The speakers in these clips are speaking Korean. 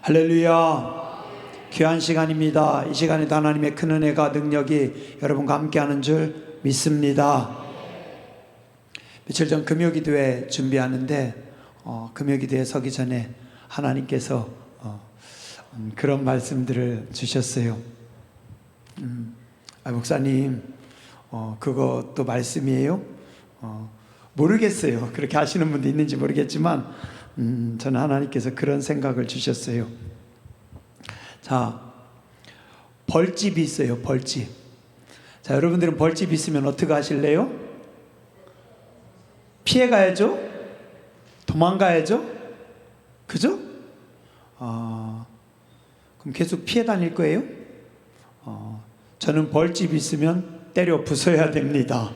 할렐루야. 귀한 시간입니다. 이 시간에도 하나님의 큰 은혜가 능력이 여러분과 함께하는 줄 믿습니다. 며칠 전 금요기도회 준비하는데 금요기도회 서기 전에 하나님께서 그런 말씀들을 주셨어요. 목사님 그것도 말씀이에요? 모르겠어요. 그렇게 하시는 분도 있는지 모르겠지만 저는 하나님께서 그런 생각을 주셨어요. 자, 벌집이 있어요. 벌집. 자, 여러분들은 벌집 있으면 어떻게 하실래요? 피해 가야죠? 도망가야죠? 그죠? 그럼 계속 피해 다닐 거예요? 저는 벌집 있으면 때려 부숴야 됩니다.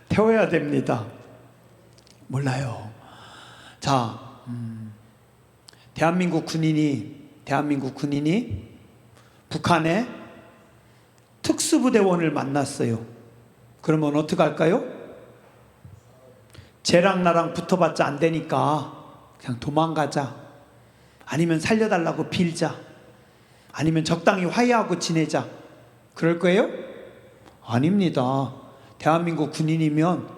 태워야 됩니다. 몰라요. 자, 대한민국 군인이 북한의 특수부대원을 만났어요. 그러면 어떻게 할까요? 쟤랑 나랑 붙어봤자 안 되니까 그냥 도망가자. 아니면 살려달라고 빌자. 아니면 적당히 화해하고 지내자. 그럴 거예요? 아닙니다. 대한민국 군인이면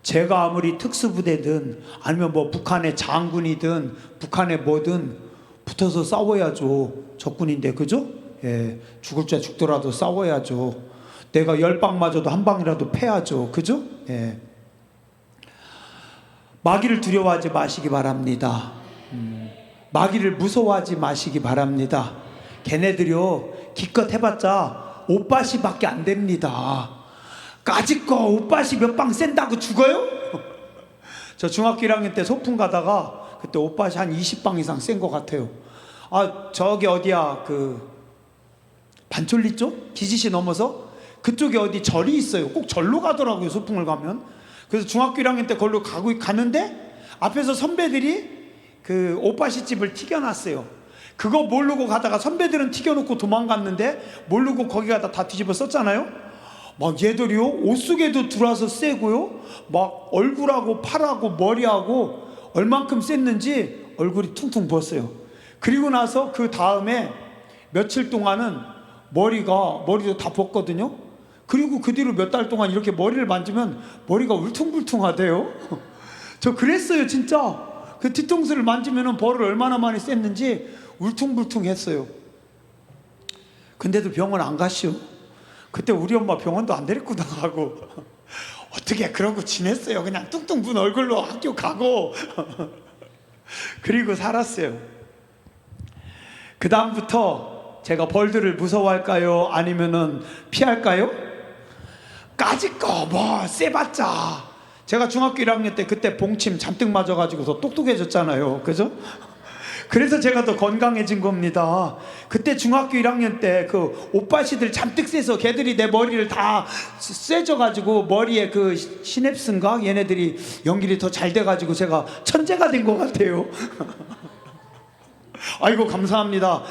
제가 아무리 특수부대든 아니면 뭐 북한의 장군이든 북한의 뭐든 붙어서 싸워야죠. 적군인데, 그죠? 예, 죽을 자 죽더라도 싸워야죠. 내가 10방 맞아도 한 방이라도 패야죠. 그죠? 예. 마귀를 두려워하지 마시기 바랍니다. 마귀를 무서워하지 마시기 바랍니다. 걔네들이요 기껏 해봤자 옷밭이밖에 안 됩니다. 까짓거 옷밭이 몇 방 센다고 죽어요? 저 중학교 1학년 때 소풍 가다가 그때 옷밭이 한 20방 이상 센 것 같아요. 저기 어디야, 그 반촐리 쪽? 기지시 넘어서 그쪽에 어디 절이 있어요. 꼭 절로 가더라고요, 소풍을 가면. 그래서 중학교 1학년 때 걸로 가는데 앞에서 선배들이 그 옷밭이 집을 튀겨놨어요. 그거 모르고 가다가 선배들은 튀겨놓고 도망갔는데 모르고 거기 가다 다 뒤집어 썼잖아요. 막 얘들이요 옷 속에도 들어와서 쎄고요, 막 얼굴하고 팔하고 머리하고 얼만큼 쎘는지 얼굴이 퉁퉁 부었어요. 그리고 나서 그 다음에 며칠 동안은 머리도 다 벗거든요. 그리고 그 뒤로 몇 달 동안 이렇게 머리를 만지면 머리가 울퉁불퉁하대요. 저 그랬어요 진짜. 그 뒤통수를 만지면 벌을 얼마나 많이 쐈는지 울퉁불퉁했어요. 근데도 병원 안 가시오. 그때 우리 엄마 병원도 안 데리고 나가고 어떻게 그러고 지냈어요. 그냥 뚱뚱 분 얼굴로 학교 가고 그리고 살았어요. 그 다음부터 제가 벌들을 무서워할까요? 아니면은 피할까요? 까짓거 뭐 쎄봤자. 제가 중학교 1학년 때 그때 봉침 잔뜩 맞아가지고 더 똑똑해졌잖아요. 그죠? 그래서 제가 더 건강해진 겁니다. 그때 중학교 1학년 때 그 옷밭이들 잔뜩 쎄서 걔들이 내 머리를 다 쎄져가지고 머리에 그 시냅스인가? 얘네들이 연결이 더 잘 돼가지고 제가 천재가 된 것 같아요. 아이고 감사합니다.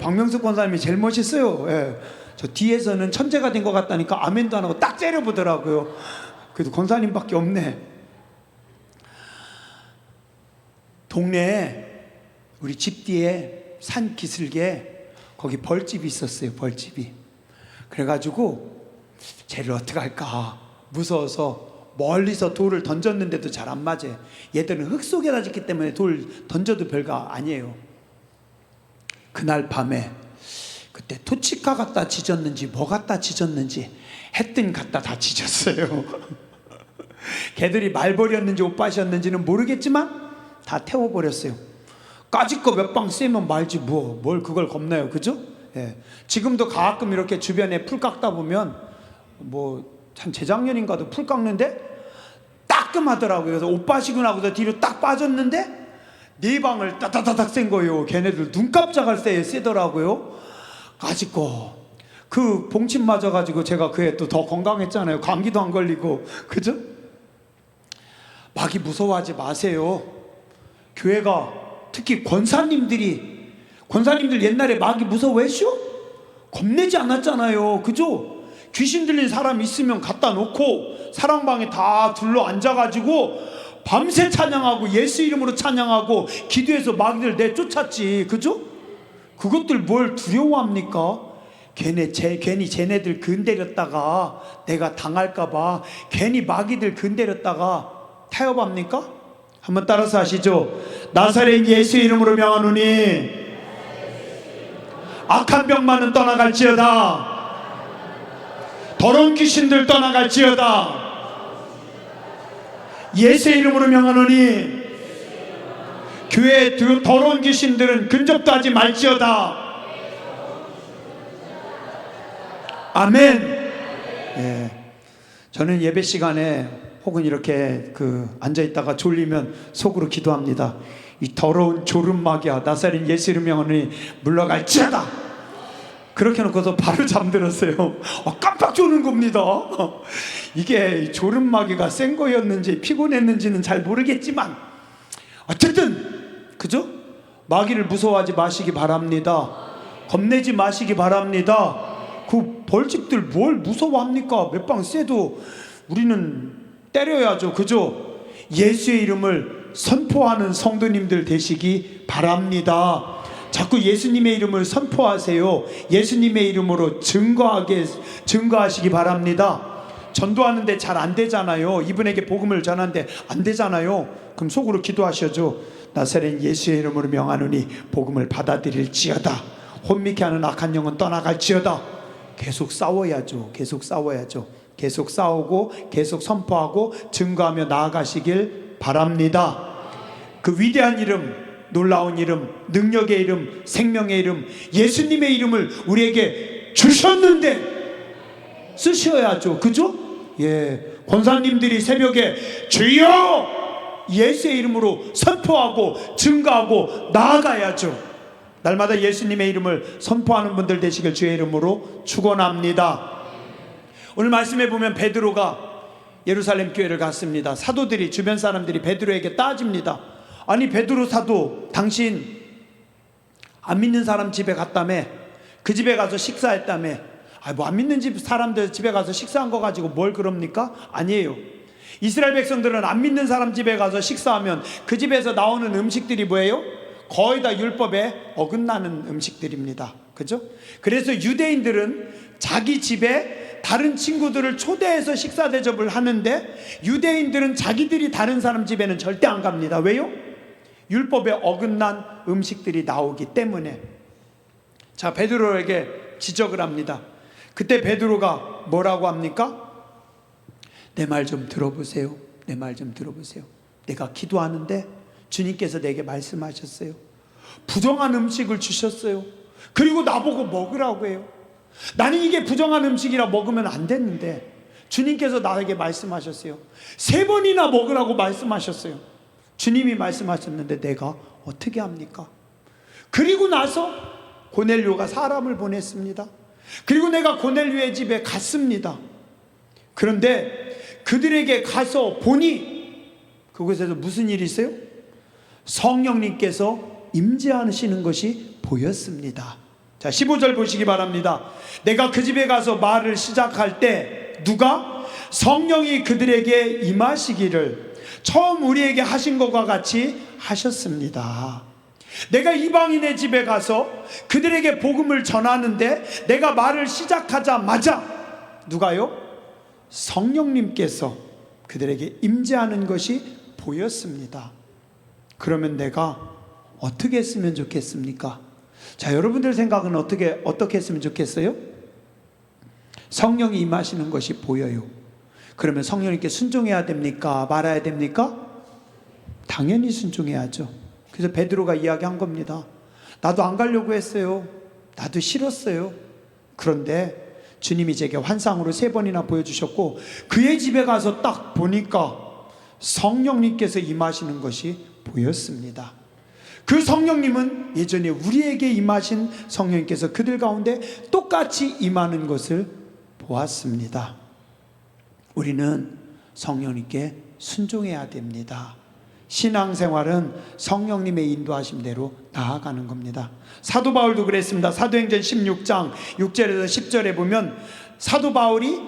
박명숙 권사님이 제일 멋있어요. 예. 저 뒤에서는 천재가 된 것 같다니까 아멘도 안 하고 딱 째려보더라고요. 그래도 권사님밖에 없네. 동네에 우리 집 뒤에 산 기슭에 거기 벌집이 있었어요. 벌집이. 그래가지고 쟤를 어떻게 할까 무서워서 멀리서 돌을 던졌는데도 잘 안 맞아요. 얘들은 흙 속에다 짓기 때문에 돌 던져도 별거 아니에요. 그날 밤에 그때 토치카 갖다 지졌는지 뭐 갖다 지졌는지 했든 갖다 다 지졌어요. 걔들이 말벌이었는지 옷밭이었는지는 모르겠지만 다 태워버렸어요. 까짓거 몇 방 쐬면 말지 뭘 그걸 겁나요. 그죠? 예. 지금도 가끔 이렇게 주변에 풀 깎다 보면 한 재작년인가도 풀 깎는데 따끔하더라고요. 그래서 옷밭이구나 하고서 뒤로 딱 빠졌는데 네 방을 따다다닥 센 거예요. 걔네들 눈 깜짝할 새에 쎄더라고요. 까짓거 그 봉침 맞아가지고 제가 그해 또 더 건강했잖아요. 감기도 안 걸리고. 그죠? 마귀 무서워하지 마세요. 교회가 특히 권사님들 옛날에 마귀 무서워했쇼? 겁내지 않았잖아요. 그죠? 귀신 들린 사람 있으면 갖다 놓고 사랑방에 다 둘러 앉아가지고 밤새 찬양하고 예수 이름으로 찬양하고 기도해서 마귀를 내쫓았지. 그죠? 그것들 뭘 두려워합니까? 괜히 쟤네들 건드렸다가 내가 당할까봐 괜히 마귀들 건드렸다가 타협합니까? 한번 따라서 하시죠. 나사렛 예수 이름으로 명하노니 악한 병만은 떠나갈지어다. 더러운 귀신들 떠나갈지어다. 예수 이름으로 명하노니 교회에 더러운 귀신들은 근접도 하지 말지어다. 아멘. 예. 저는 예배 시간에 혹은 이렇게 앉아있다가 졸리면 속으로 기도합니다. 이 더러운 졸음마귀야 나사렛 예수 이름 명하노니 물러갈지어다. 그렇게 놓고서 바로 잠들었어요. 깜빡 조는 겁니다. 이게 졸음마귀가 센 거였는지 피곤했는지는 잘 모르겠지만 어쨌든 그죠? 마귀를 무서워하지 마시기 바랍니다. 겁내지 마시기 바랍니다. 그 벌집들 뭘 무서워합니까? 몇 방 쎄도 우리는 때려야죠. 그죠? 예수의 이름을 선포하는 성도님들 되시기 바랍니다. 자꾸 예수님의 이름을 선포하세요. 예수님의 이름으로 증거하시기 바랍니다. 전도하는데 잘 안 되잖아요. 이분에게 복음을 전하는데 안 되잖아요. 그럼 속으로 기도하셔죠. 나사렛 예수의 이름으로 명하노니 복음을 받아들일지어다. 혼미케 하는 악한 영은 떠나갈지어다. 계속 싸워야죠. 계속 싸워야죠. 계속 싸우고 계속 선포하고 증거하며 나아가시길 바랍니다. 그 위대한 이름, 놀라운 이름, 능력의 이름, 생명의 이름, 예수님의 이름을 우리에게 주셨는데 쓰셔야죠. 그죠? 예. 권사님들이 새벽에 주여 예수의 이름으로 선포하고 증거하고 나아가야죠. 날마다 예수님의 이름을 선포하는 분들 되시길 주의 이름으로 축원합니다. 오늘 말씀해 보면 베드로가 예루살렘 교회를 갔습니다. 사도들이, 주변 사람들이 베드로에게 따집니다. 아니 베드로 사도, 당신 안 믿는 사람 집에 갔다며, 그 집에 가서 식사했다며. 뭐 안 믿는 집 사람들 집에 가서 식사한 거 가지고 뭘 그럽니까? 아니에요. 이스라엘 백성들은 안 믿는 사람 집에 가서 식사하면 그 집에서 나오는 음식들이 뭐예요? 거의 다 율법에 어긋나는 음식들입니다. 그죠? 그래서 유대인들은 자기 집에 다른 친구들을 초대해서 식사 대접을 하는데 유대인들은 자기들이 다른 사람 집에는 절대 안 갑니다. 왜요? 율법에 어긋난 음식들이 나오기 때문에. 자, 베드로에게 지적을 합니다. 그때 베드로가 뭐라고 합니까? 내 말 좀 들어보세요. 내 말 좀 들어보세요. 내가 기도하는데 주님께서 내게 말씀하셨어요. 부정한 음식을 주셨어요. 그리고 나보고 먹으라고 해요. 나는 이게 부정한 음식이라 먹으면 안 됐는데 주님께서 나에게 말씀하셨어요. 3번이나 먹으라고 말씀하셨어요. 주님이 말씀하셨는데 내가 어떻게 합니까? 그리고 나서 고넬료가 사람을 보냈습니다. 그리고 내가 고넬료의 집에 갔습니다. 그런데 그들에게 가서 보니 그곳에서 무슨 일이 있어요? 성령님께서 임재하시는 것이 보였습니다. 자, 15절 보시기 바랍니다. 내가 그 집에 가서 말을 시작할 때 누가? 성령이 그들에게 임하시기를 처음 우리에게 하신 것과 같이 하셨습니다. 내가 이방인의 집에 가서 그들에게 복음을 전하는데 내가 말을 시작하자마자 누가요? 성령님께서 그들에게 임재하는 것이 보였습니다. 그러면 내가 어떻게 했으면 좋겠습니까? 자, 여러분들 생각은 어떻게 했으면 좋겠어요? 성령이 임하시는 것이 보여요. 그러면 성령님께 순종해야 됩니까? 말아야 됩니까? 당연히 순종해야죠. 그래서 베드로가 이야기한 겁니다. 나도 안 가려고 했어요. 나도 싫었어요. 그런데 주님이 제게 환상으로 3번이나 보여주셨고 그의 집에 가서 딱 보니까 성령님께서 임하시는 것이 보였습니다. 그 성령님은 예전에 우리에게 임하신 성령님께서 그들 가운데 똑같이 임하는 것을 보았습니다. 우리는 성령님께 순종해야 됩니다. 신앙생활은 성령님의 인도하심대로 나아가는 겁니다. 사도 바울도 그랬습니다. 사도행전 16장 6절에서 10절에 보면 사도 바울이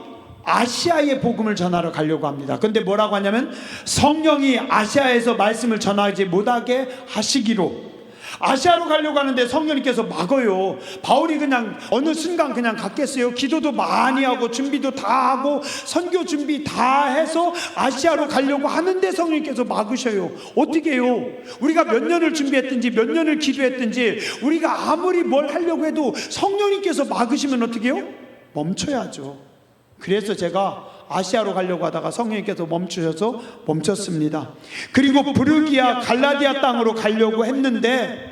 아시아의 복음을 전하러 가려고 합니다. 근데 뭐라고 하냐면 성령이 아시아에서 말씀을 전하지 못하게 하시기로. 아시아로 가려고 하는데 성령님께서 막어요. 바울이 그냥 어느 순간 그냥 갔겠어요? 기도도 많이 하고 준비도 다 하고 선교 준비 다 해서 아시아로 가려고 하는데 성령님께서 막으셔요. 어떻게 해요? 우리가 몇 년을 준비했든지 몇 년을 기도했든지 우리가 아무리 뭘 하려고 해도 성령님께서 막으시면 어떻게 해요? 멈춰야죠. 그래서 제가 아시아로 가려고 하다가 성령님께서 멈추셔서 멈췄습니다. 그리고 부르기아 갈라디아 땅으로 가려고 했는데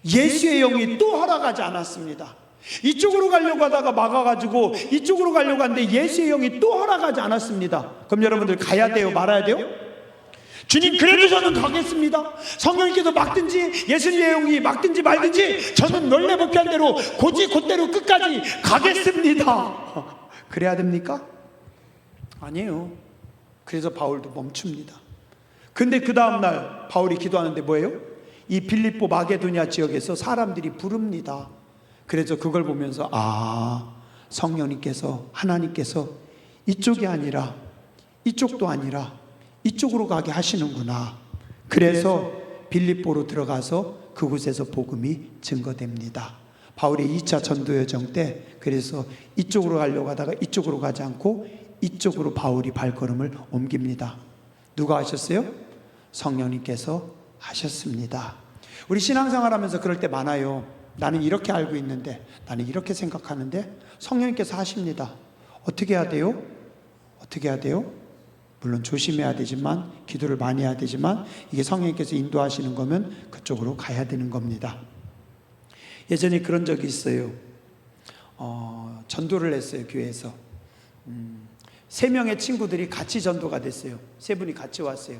예수의 영이 또 허락하지 않았습니다. 이쪽으로 가려고 하다가 막아가지고 이쪽으로 가려고 하는데 예수의 영이 또 허락하지 않았습니다. 그럼 여러분들 가야 돼요? 말아야 돼요? 주님, 그래도 저는 가겠습니다. 성령님께서 막든지 예수님의 영이 막든지 말든지 저는 원래 목표한 대로 곧대로 끝까지 가겠습니다. 그래야 됩니까? 아니에요. 그래서 바울도 멈춥니다. 근데 그 다음날 바울이 기도하는데 뭐예요? 이 빌립보 마게도니아 지역에서 사람들이 부릅니다. 그래서 그걸 보면서 성령님께서, 하나님께서 이쪽이 아니라 이쪽도 아니라 이쪽으로 가게 하시는구나. 그래서 빌립보로 들어가서 그곳에서 복음이 증거됩니다. 바울의 2차 전도 여정 때 그래서 이쪽으로 가려고 하다가 이쪽으로 가지 않고 이쪽으로 바울이 발걸음을 옮깁니다. 누가 하셨어요? 성령님께서 하셨습니다. 우리 신앙생활 하면서 그럴 때 많아요. 나는 이렇게 알고 있는데, 나는 이렇게 생각하는데 성령님께서 하십니다. 어떻게 해야 돼요? 어떻게 해야 돼요? 물론 조심해야 되지만, 기도를 많이 해야 되지만, 이게 성령님께서 인도하시는 거면 그쪽으로 가야 되는 겁니다. 예전에 그런 적이 있어요. 전도를 했어요. 교회에서 3명의 친구들이 같이 전도가 됐어요. 3분이 같이 왔어요.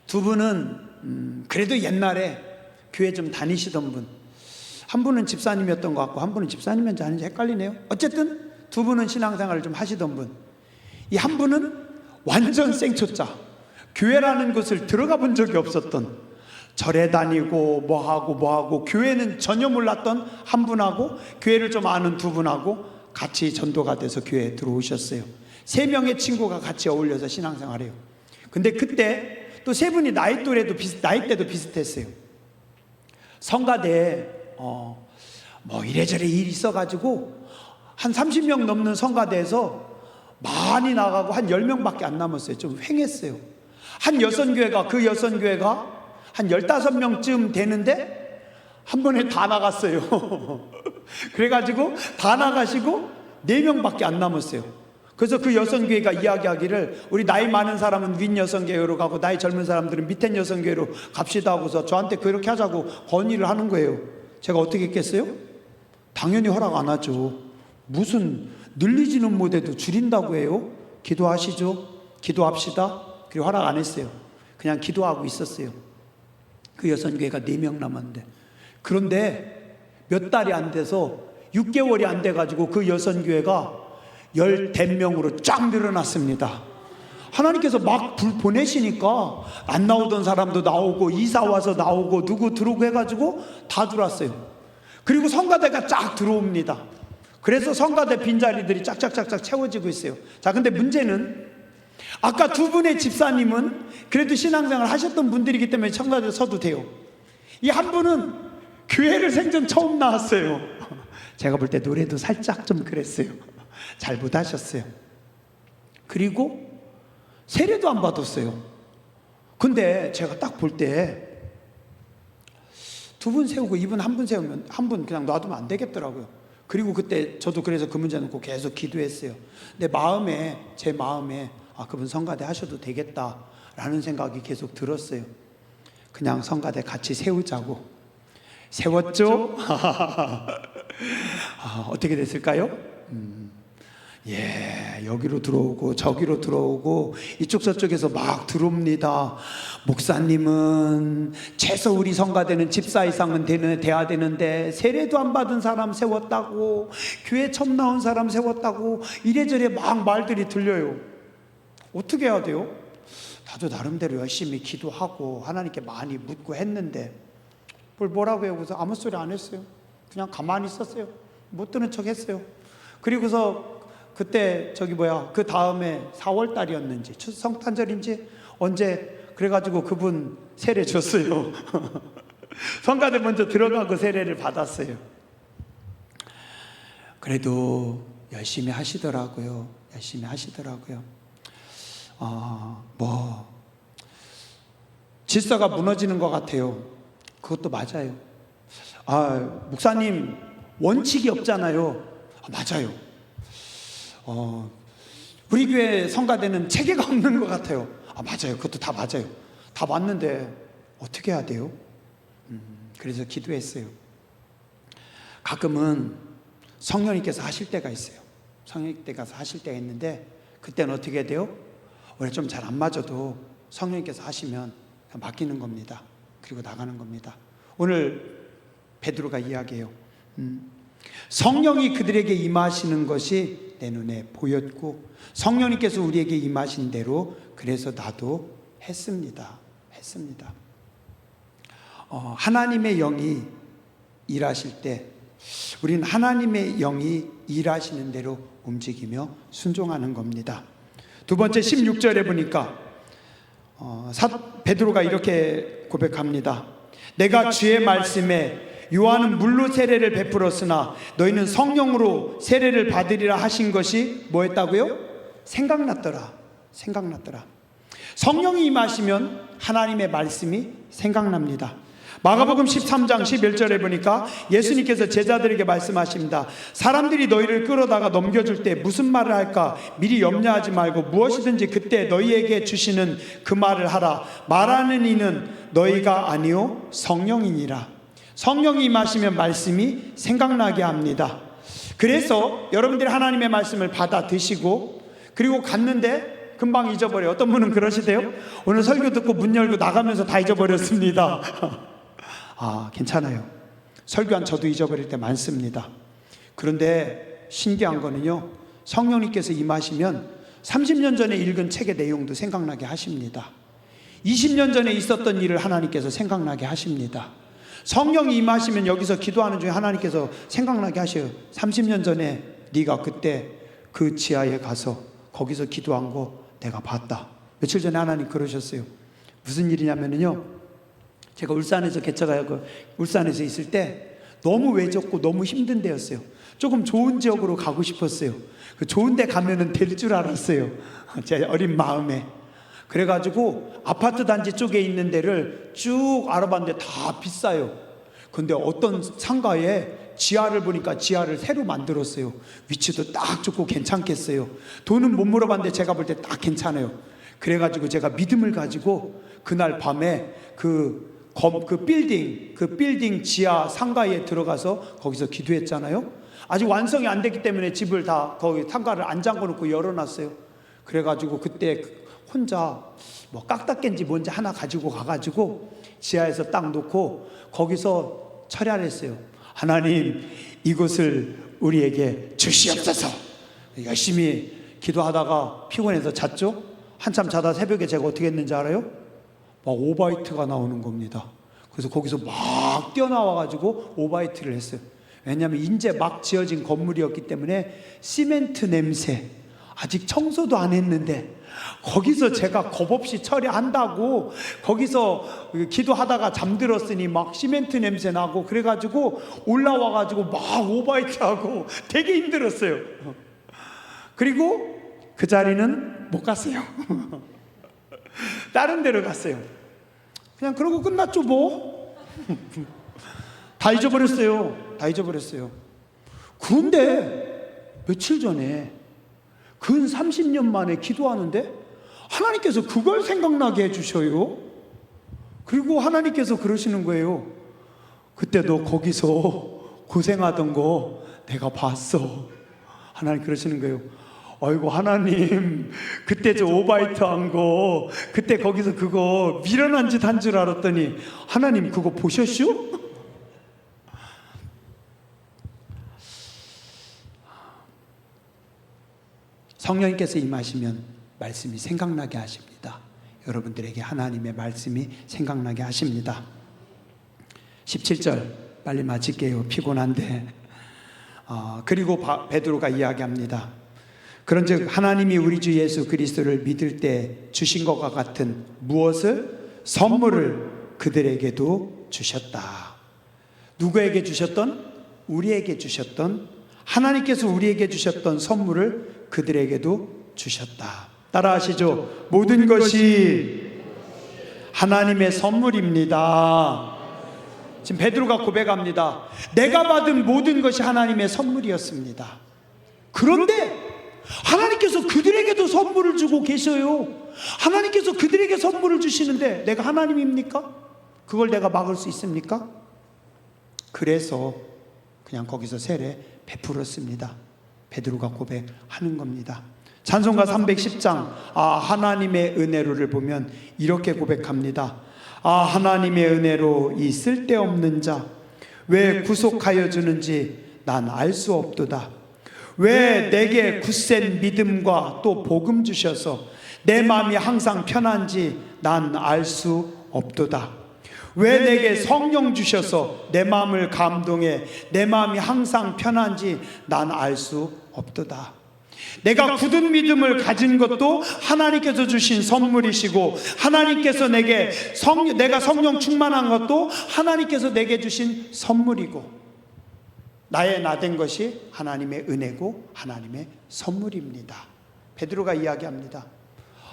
2분은 그래도 옛날에 교회 좀 다니시던 분, 한 분은 집사님이었던 것 같고 한 분은 집사님인지 아닌지 헷갈리네요. 어쨌든 2분은 신앙생활을 좀 하시던 분, 이 한 분은 완전 생초자, 교회라는 곳을 들어가 본 적이 없었던, 절에 다니고 뭐하고 교회는 전혀 몰랐던 한 분하고 교회를 좀 아는 2분하고 같이 전도가 돼서 교회에 들어오셨어요. 3명의 친구가 같이 어울려서 신앙생활해요. 근데 그때 또 3분이 나이대도 비슷했어요. 성가대에 뭐 이래저래 일이 있어가지고 한 30명 넘는 성가대에서 많이 나가고 한 10명밖에 안 남았어요. 좀 횡했어요. 한 여선교회가 한 15명쯤 되는데 한 번에 다 나갔어요. 그래가지고 다 나가시고 4명밖에 안 남았어요. 그래서 그 여선교회가 이야기하기를 우리 나이 많은 사람은 윗 여선교회로 가고 나이 젊은 사람들은 밑에 여선교회로 갑시다 하고서 저한테 그렇게 하자고 건의를 하는 거예요. 제가 어떻게 했겠어요? 당연히 허락 안 하죠. 무슨 늘리지는 못해도 줄인다고 해요? 기도하시죠. 기도합시다. 그리고 허락 안 했어요. 그냥 기도하고 있었어요. 그 여선교회가 4명 남았는데, 그런데 몇 달이 안 돼서 6개월이 안 돼가지고 그 여선교회가 10대명으로 쫙 늘어났습니다. 하나님께서 막 불 보내시니까 안 나오던 사람도 나오고 이사 와서 나오고 누구 들어오고 해가지고 다 들어왔어요. 그리고 성가대가 쫙 들어옵니다. 그래서 성가대 빈자리들이 짝짝짝짝 채워지고 있어요. 자, 근데 문제는 아까 2분의 집사님은 그래도 신앙생활 하셨던 분들이기 때문에 성가대에 서도 돼요. 이 한 분은 교회를 생전 처음 나왔어요. 제가 볼 때 노래도 살짝 좀 그랬어요. 잘 못하셨어요. 그리고 세례도 안 받았어요. 근데 제가 딱 볼 때 2분 세우고 이분 한 분 세우면 한 분 그냥 놔두면 안 되겠더라고요. 그리고 그때 저도 그래서 그 문제 놓고 계속 기도했어요. 내 마음에, 제 마음에 그분 성가대 하셔도 되겠다라는 생각이 계속 들었어요. 그냥 성가대 같이 세우자고 세웠죠. 어떻게 됐을까요? 여기로 들어오고 저기로 들어오고 이쪽 저쪽에서 막 들어옵니다. 목사님은 최소 우리 성가대는 집사 이상은 돼야 되는데 세례도 안 받은 사람 세웠다고, 교회 처음 나온 사람 세웠다고, 이래저래 막 말들이 들려요. 어떻게 해야 돼요? 나도 나름대로 열심히 기도하고 하나님께 많이 묻고 했는데 뭐라고 해요? 그래서 아무 소리 안 했어요. 그냥 가만히 있었어요. 못 듣는 척 했어요. 그리고서 그때 그 다음에 4월 달이었는지 성탄절인지 언제 그래가지고 그분 세례 줬어요. 성가대 먼저 들어가고 세례를 받았어요. 그래도 열심히 하시더라고요. 열심히 하시더라고요. 질서가 무너지는 것 같아요. 그것도 맞아요. 목사님 원칙이 없잖아요. 맞아요. 우리 교회 성가대는 체계가 없는 것 같아요. 맞아요. 그것도 다 맞아요. 다 맞는데 어떻게 해야 돼요? 그래서 기도했어요. 가끔은 성령님께서 하실 때가 있어요. 성령님께서 하실 때가 있는데 그때는 어떻게 돼요? 원래 좀 잘 안 맞아도 성령님께서 하시면 그냥 맡기는 겁니다. 그리고 나가는 겁니다. 오늘 베드로가 이야기해요. 성령이 그들에게 임하시는 것이 내 눈에 보였고 성령님께서 우리에게 임하신 대로 그래서 나도 했습니다. 하나님의 영이 일하실 때 우리는 하나님의 영이 일하시는 대로 움직이며 순종하는 겁니다. 두 번째 16절에 보니까 베드로가 이렇게 고백합니다. 내가 주의 말씀에 요한은 물로 세례를 베풀었으나 너희는 성령으로 세례를 받으리라 하신 것이 뭐였다고요? 생각났더라. 성령이 임하시면 하나님의 말씀이 생각납니다. 마가복음 13장 11절에 보니까 예수님께서 제자들에게 말씀하십니다. 사람들이 너희를 끌어다가 넘겨줄 때 무슨 말을 할까 미리 염려하지 말고 무엇이든지 그때 너희에게 주시는 그 말을 하라. 말하는 이는 너희가 아니요 성령이니라. 성령이 임하시면 말씀이 생각나게 합니다. 그래서 여러분들이 하나님의 말씀을 받아 드시고 그리고 갔는데 금방 잊어버려요. 어떤 분은 그러시대요. 오늘 설교 듣고 문 열고 나가면서 다 잊어버렸습니다. 괜찮아요. 설교한 저도 잊어버릴 때 많습니다. 그런데 신기한 거는요, 성령님께서 임하시면 30년 전에 읽은 책의 내용도 생각나게 하십니다. 20년 전에 있었던 일을 하나님께서 생각나게 하십니다. 성령이 임하시면 여기서 기도하는 중에 하나님께서 생각나게 하셔요. 30년 전에 네가 그때 그 지하에 가서 거기서 기도한 거 내가 봤다. 며칠 전에 하나님 그러셨어요. 무슨 일이냐면요, 제가 울산에서 개척하고 울산에서 있을 때 너무 외졌고 너무 힘든 데였어요. 조금 좋은 지역으로 가고 싶었어요. 그 좋은 데 가면은 될 줄 알았어요. 제 어린 마음에. 그래가지고 아파트 단지 쪽에 있는 데를 쭉 알아봤는데 다 비싸요. 근데 어떤 상가에 지하를 보니까 지하를 새로 만들었어요. 위치도 딱 좋고 괜찮겠어요. 돈은 못 물어봤는데 제가 볼 때 딱 괜찮아요. 그래가지고 제가 믿음을 가지고 그날 밤에 그 빌딩 지하 상가에 들어가서 거기서 기도했잖아요. 아직 완성이 안 됐기 때문에 집을 다 거기 상가를 안 잠궈 놓고 열어놨어요. 그래가지고 그때 혼자 뭐 깍딱겐지 뭔지 하나 가지고 가가지고 지하에서 딱 놓고 거기서 철야를 했어요. 하나님, 이곳을 우리에게 주시옵소서. 열심히 기도하다가 피곤해서 잤죠. 한참 자다 새벽에 제가 어떻게 했는지 알아요? 막 오바이트가 나오는 겁니다. 그래서 거기서 막 뛰어나와가지고 오바이트를 했어요. 왜냐하면 이제 막 지어진 건물이었기 때문에 시멘트 냄새, 아직 청소도 안 했는데 거기서 제가 겁없이 처리한다고 거기서 기도하다가 잠들었으니 막 시멘트 냄새 나고 그래가지고 올라와가지고 막 오바이트하고 되게 힘들었어요. 그리고 그 자리는 못 갔어요. 다른 데로 갔어요. 그냥 그러고 끝났죠 뭐. 다 잊어버렸어요. 그런데 며칠 전에 근 30년 만에 기도하는데 하나님께서 그걸 생각나게 해주셔요. 그리고 하나님께서 그러시는 거예요. 그때 너 거기서 고생하던 거 내가 봤어. 하나님 그러시는 거예요. 아이고 하나님, 그때 저 오바이트 한 거, 그때 거기서 그거 미련한 짓 한 줄 알았더니 하나님 그거 보셨슈? 성령님께서 임하시면 말씀이 생각나게 하십니다. 여러분들에게 하나님의 말씀이 생각나게 하십니다. 17절 빨리 마칠게요. 피곤한데. 그리고 베드로가 이야기합니다. 그런즉 하나님이 우리 주 예수 그리스도를 믿을 때 주신 것과 같은 무엇을? 선물을 그들에게도 주셨다. 누구에게 주셨던? 우리에게 주셨던, 하나님께서 우리에게 주셨던 선물을 그들에게도 주셨다. 따라하시죠. 모든 것이 하나님의 선물입니다. 지금 베드로가 고백합니다. 내가 받은 모든 것이 하나님의 선물이었습니다. 그런데 하나님께서 그들에게도 선물을 주고 계셔요. 하나님께서 그들에게 선물을 주시는데 내가 하나님입니까? 그걸 내가 막을 수 있습니까? 그래서 그냥 거기서 세례 베풀었습니다. 베드로가 고백하는 겁니다. 찬송가 310장 하나님의 은혜로를 보면 이렇게 고백합니다. 하나님의 은혜로 이 쓸데없는 자 왜 구속하여 주는지 난 알 수 없도다. 왜 내게 굳센 믿음과 또 복음 주셔서 내 마음이 항상 편한지 난 알 수 없도다. 왜 내게 성령 주셔서 내 마음을 감동해 내 마음이 항상 편한지 난 알 수 없도다. 내가 굳은 믿음을 가진 것도 하나님께서 주신 선물이시고, 하나님께서 내가 성령 충만한 것도 하나님께서 내게 주신 선물이고, 나의 나된 것이 하나님의 은혜고 하나님의 선물입니다. 베드로가 이야기합니다.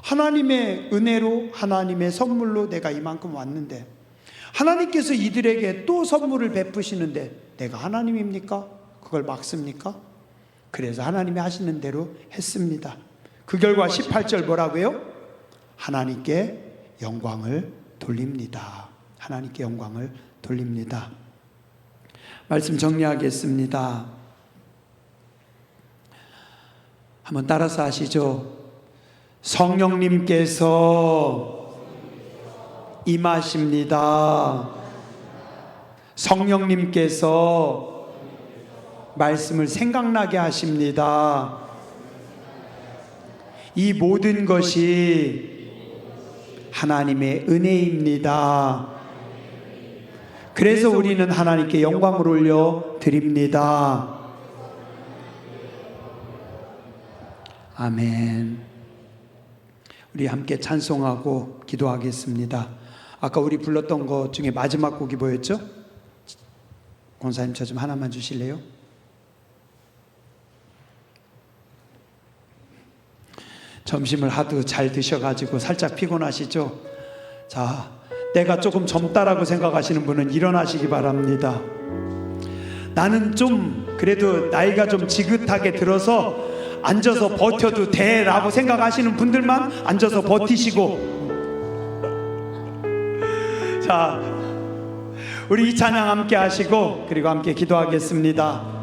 하나님의 은혜로, 하나님의 선물로 내가 이만큼 왔는데 하나님께서 이들에게 또 선물을 베푸시는데 내가 하나님입니까? 그걸 막습니까? 그래서 하나님이 하시는 대로 했습니다. 그 결과 18절 뭐라고요? 하나님께 영광을 돌립니다. 하나님께 영광을 돌립니다. 말씀 정리하겠습니다. 한번 따라서 하시죠. 성령님께서 임하십니다. 성령님께서 말씀을 생각나게 하십니다. 이 모든 것이 하나님의 은혜입니다. 그래서 우리는 하나님께 영광을 올려 드립니다. 아멘. 우리 함께 찬송하고 기도하겠습니다. 아까 우리 불렀던 것 중에 마지막 곡이 뭐였죠? 권사님 저 좀 하나만 주실래요? 점심을 하도 잘 드셔가지고 살짝 피곤하시죠? 자, 내가 조금 젊다라고 생각하시는 분은 일어나시기 바랍니다. 나는 좀 그래도 나이가 좀 지긋하게 들어서 앉아서 버텨도 돼 라고 생각하시는 분들만 앉아서 버티시고, 자, 우리 이 찬양 함께 하시고 그리고 함께 기도하겠습니다.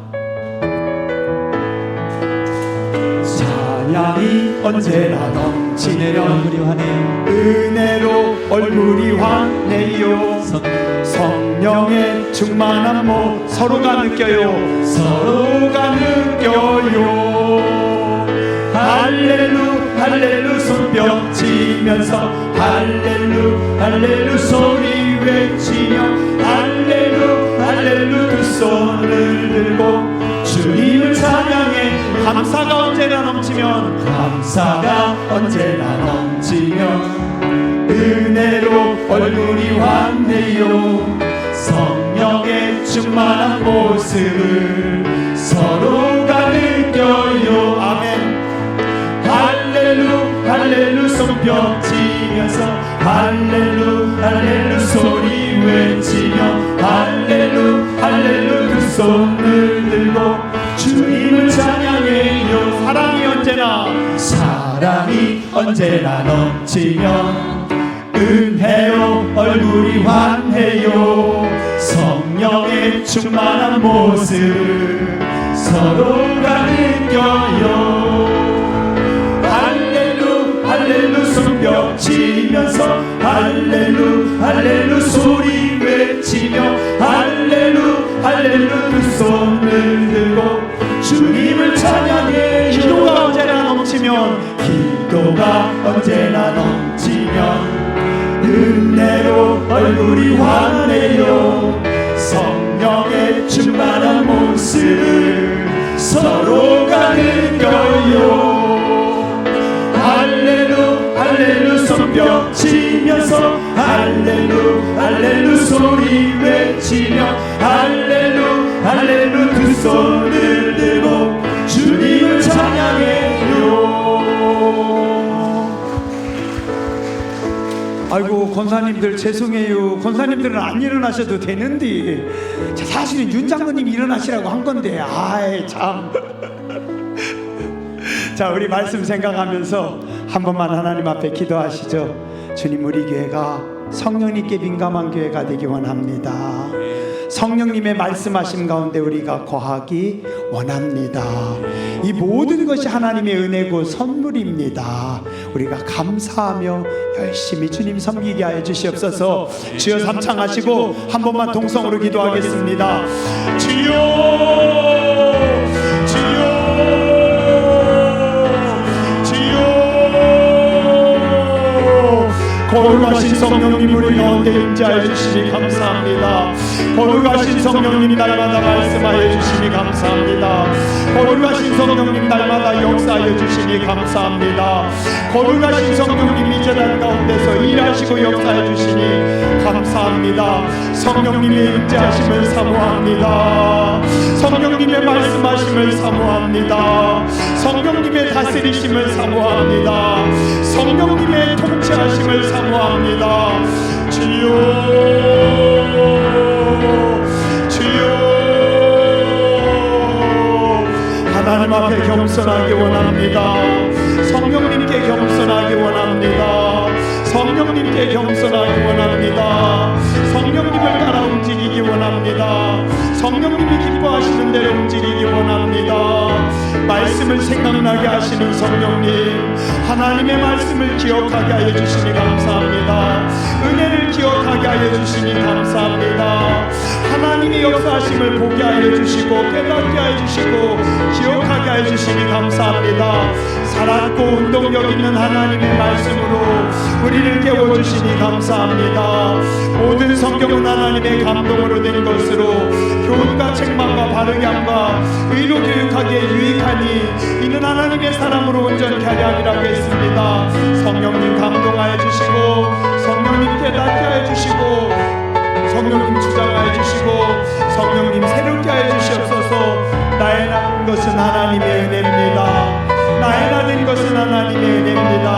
찬양이 언제나 넘치네요. 얼굴이 환해요. 은혜로 얼굴이 환해요. 성령의 충만한 모 서로가 느껴요. 서로가 느껴요. 할렐루 할렐루 손뼉 치면서 할렐루 할렐루 소리 외치며 할렐루 할렐루 두 손을 들고 주님을 찬양해. 감사가 언제나 넘치면, 감사가 언제나 넘치면 은혜로 얼굴이 환해요. 성령의 충만한 모습을 서로가 느껴요. 아멘. 할렐루 할렐루 손뼉 치면서 할렐루 할렐루 소리 외치며 할렐루 할렐루 두 손을 들고 주님을 찬양해요. 사랑이 언제나 넘치면 은혜로 얼굴이 환해요. 성령의 충만한 모습을 서로가 느껴요. 할렐루 할렐루 손뼉 치면서 할렐루 할렐루 소리 외치며 할렐루 할렐루 두 손을 들고 주님을 찬양해. 기도가 언제나 넘치면 은혜로 얼굴이 환해요. 성령의 충만한 모습을 서로가 느껴요. 소리 외치며 할렐루 할렐루 두 손을 들고 주님을 찬양해요. 아이고 권사님들 죄송해요. 권사님들은 안 일어나셔도 되는데 사실은 윤 장로님 일어나시라고 한 건데 아이 참. 자, 우리 말씀 생각하면서 한 번만 하나님 앞에 기도하시죠. 주님, 우리 교회가 성령님께 민감한 교회가 되기 원합니다. 성령님의 말씀하심 가운데 우리가 거하기 원합니다. 이 모든 것이 하나님의 은혜고 선물입니다. 우리가 감사하며 열심히 주님 섬기게 하여 주시옵소서. 주여 삼창하시고 한 번만 동성으로 기도하겠습니다. 주여 주여 거룩하신 성령님 우리 가운데 임재하여 주시니 감사합니다. 거룩하신 성령님 날마다 말씀하여 주시니 감사합니다. 거룩하신 성령님 날마다 역사하여 주시니 감사합니다. 거룩하신 성령님 이 재단 가운데서 일하시고 역사해 주시니 감사합니다. 성령님의 임재하심을 사모합니다. 성령님의 말씀하심을 사모합니다. 성령님의 다스리심을 사모합니다. 성령님의 통치하심을 사모합니다. 주여 주여 하나님 앞에 겸손하기 원합니다. 성령님께 겸손하기 원합니다. 성령님께 겸손하기 원합니다. 성령님을 따라 움직이기 원합니다. 성령님이 기뻐하시는 대로 움직이기 원합니다. 말씀을 생각나게 하시는 성령님, 하나님의 말씀을 기억하게 하여 주시니 감사합니다. 은혜를 기억하게 하여 주시니 감사합니다. 하나님의 역사하심을 보게 하여 주시고 깨닫게 하여 주시고 기억하게 하여 주시니 감사합니다. 살았고 운동력 있는 하나님의 말씀으로 우리를 깨워주시니 감사합니다. 모든 성경은 하나님의 감동으로 된 것으로 교훈과 책망과 바르게 함과 의로 교육하기에 유익하니 이는 하나님의 사람으로 온전케 하려 함이라고 했습니다. 성령님 감동하여 주시고 성령님 깨닫게 하여 주시고 성령님 주장하여 주시고 성령님 새롭게 하여 주시옵소서. 나의 낳은 것은 하나님의 은혜입니다. 나의 낳은 것은 하나님의 은혜입니다.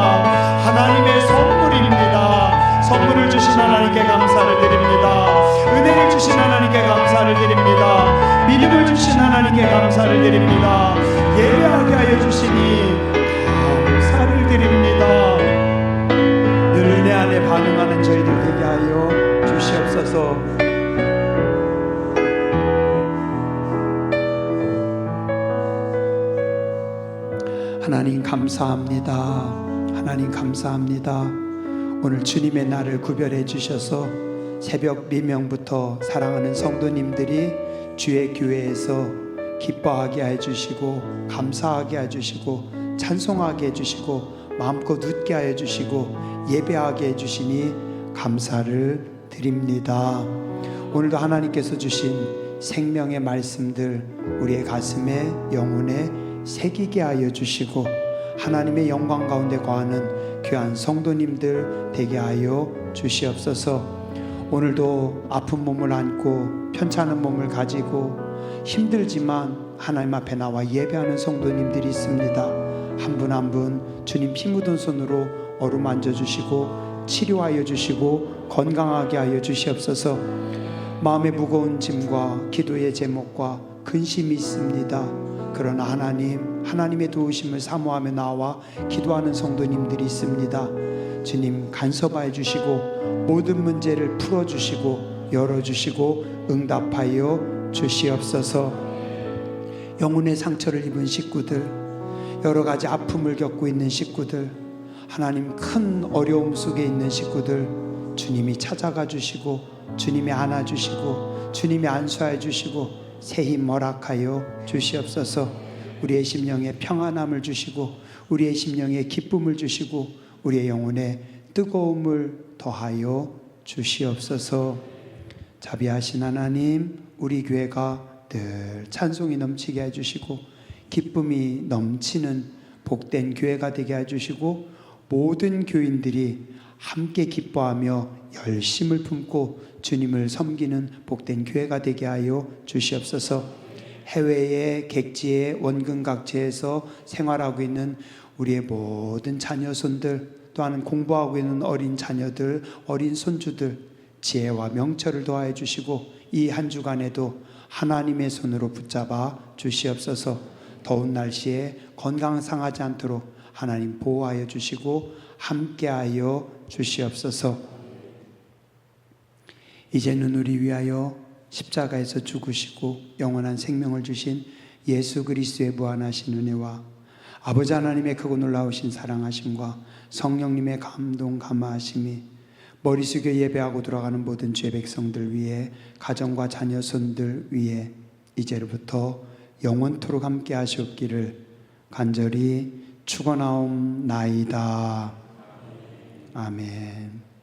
하나님의 선물입니다. 선물을 주신 하나님께 감사를 드립니다. 은혜를 주신 하나님께 감사를 드립니다. 믿음을 주신 하나님께 감사를 드립니다. 예배하게 하여 주시니 감사를 드립니다. 늘 은혜 안에 반응하는 저희들 되게 하여 주시옵소서. 하나님 감사합니다. 하나님 감사합니다. 오늘 주님의 날을 구별해 주셔서 새벽 미명부터 사랑하는 성도님들이 주의 교회에서 기뻐하게 해주시고 감사하게 해주시고 찬송하게 해주시고 마음껏 웃게 해주시고 예배하게 해주시니 감사를 드립니다. 오늘도 하나님께서 주신 생명의 말씀들 우리의 가슴에 영혼에 새기게 하여 주시고 하나님의 영광 가운데 거하는 귀한 성도님들 되게 하여 주시옵소서. 오늘도 아픈 몸을 안고 편찮은 몸을 가지고 힘들지만 하나님 앞에 나와 예배하는 성도님들이 있습니다. 한 분 한 분 주님 피 묻은 손으로 어루만져 주시고 치료하여 주시고 건강하게 하여 주시옵소서. 마음의 무거운 짐과 기도의 제목과 근심이 있습니다. 그러나 하나님의 도우심을 사모하며 나와 기도하는 성도님들이 있습니다. 주님 간섭하여 주시고 모든 문제를 풀어주시고 열어주시고 응답하여 주시옵소서. 영혼의 상처를 입은 식구들, 여러 가지 아픔을 겪고 있는 식구들, 하나님 큰 어려움 속에 있는 식구들 주님이 찾아가 주시고 주님이 안아주시고 주님이 안수하여 주시고 새 힘 허락하여 주시옵소서. 우리의 심령에 평안함을 주시고 우리의 심령에 기쁨을 주시고 우리의 영혼에 뜨거움을 더하여 주시옵소서. 자비하신 하나님, 우리 교회가 늘 찬송이 넘치게 해주시고 기쁨이 넘치는 복된 교회가 되게 해주시고 모든 교인들이 함께 기뻐하며 열심을 품고 주님을 섬기는 복된 교회가 되게 하여 주시옵소서. 해외의 객지의 원근각지에서 생활하고 있는 우리의 모든 자녀손들, 또한 공부하고 있는 어린 자녀들, 어린 손주들 지혜와 명철을 더하여 주시고 이 한 주간에도 하나님의 손으로 붙잡아 주시옵소서. 더운 날씨에 건강 상하지 않도록 하나님 보호하여 주시고 함께하여 주시옵소서. 이제는 우리 위하여 십자가에서 죽으시고 영원한 생명을 주신 예수 그리스도의 무한하신 은혜와 아버지 하나님의 크고 놀라우신 사랑하심과 성령님의 감동 감화하심이 머리 숙여 예배하고 돌아가는 모든 죄 백성들 위해, 가정과 자녀손들 위해 이제로부터 영원토록 함께 하시옵기를 간절히 축원하옵나이다. 아멘.